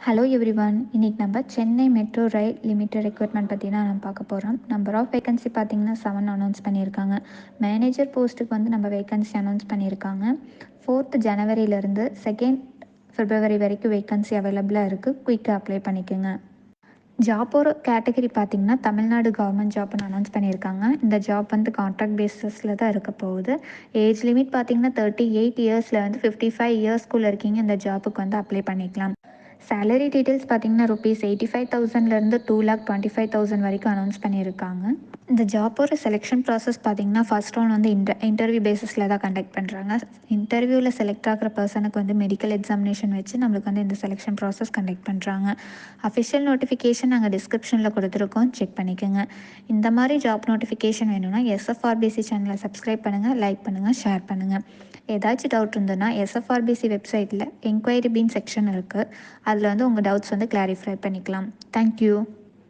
Hello everyone. இன்னைக்கு நம்ம Chennai metro rail limited recruitment பற்றி தான் நம்ம பார்க்க போகிறோம். நம்பர் ஆஃப் வேகன்சி பார்த்தீங்கன்னா 7 அனௌன்ஸ் பண்ணியிருக்காங்க. மேனேஜர் போஸ்ட்டுக்கு வந்து நம்ம வேகன்சி அனௌன்ஸ் பண்ணியிருக்காங்க. 4th ஜனவரியிலேருந்து 2nd February வரைக்கும் வேகன்சி அவைலபிளாக இருக்குது. குயிக்காக அப்ளை பண்ணிக்கோங்க. ஜாப்போட கேட்டகரி பார்த்தீங்கன்னா தமிழ்நாடு கவர்மெண்ட் ஜாப்னு அனௌன்ஸ் பண்ணியிருக்காங்க. இந்த ஜாப் வந்து கான்ட்ராக்ட் பேசிஸில் தான் இருக்க போகுது. ஏஜ் லிமிட் பார்த்தீங்கன்னா 38 இயர்ஸில் வந்து 55 இயர்ஸ்க்குள்ளே இருக்கீங்க இந்த ஜாப்புக்கு வந்து அப்ளை பண்ணிக்கலாம். சேலரி டீட்டெயில்ஸ் பார்த்தீங்கன்னா ₹85,000லேருந்து 2,25,000 வரைக்கும் அனௌன்ஸ் பண்ணியிருக்காங்க. இந்த ஜாப்போட செலெக்ஷன் ப்ராசஸ் பார்த்தீங்கன்னா ஃபர்ஸ்ட் ரவுண்ட் வந்து இன்டர்வியூ பேசிஸில் தான் கண்டக்ட் பண்ணுறாங்க. இன்டர்வியூவில் செலக்ட் ஆகிற பர்சனுக்கு வந்து மெடிக்கல் எக்ஸாமினேஷன் வச்சு நம்மளுக்கு வந்து இந்த செலெக்ஷன் ப்ராசஸ் கண்டக்ட் பண்ணுறாங்க. அஃபிஷியல் நோட்டிஃபிகேஷன் நாங்கள் டிஸ்கிரிப்ஷனில் கொடுத்துருக்கோம், செக் பண்ணிக்கோங்க. இந்த மாதிரி ஜாப் நோட்டிஃபிகேஷன் வேணும்னா SFRBC சேனலை சப்ஸ்கிரைப் பண்ணுங்கள், லைக் பண்ணுங்கள், ஷேர் பண்ணுங்கள். ஏதாச்சும் டவுட் இருந்ததுன்னா SFRBC வெப்சைட்டில் என்கொயரி பீன் செக்ஷன் இருக்குது. அதில் வந்து உங்கள் டவுட்ஸ் வந்து கிளாரிஃபை பண்ணிக்கலாம். தேங்க்யூ.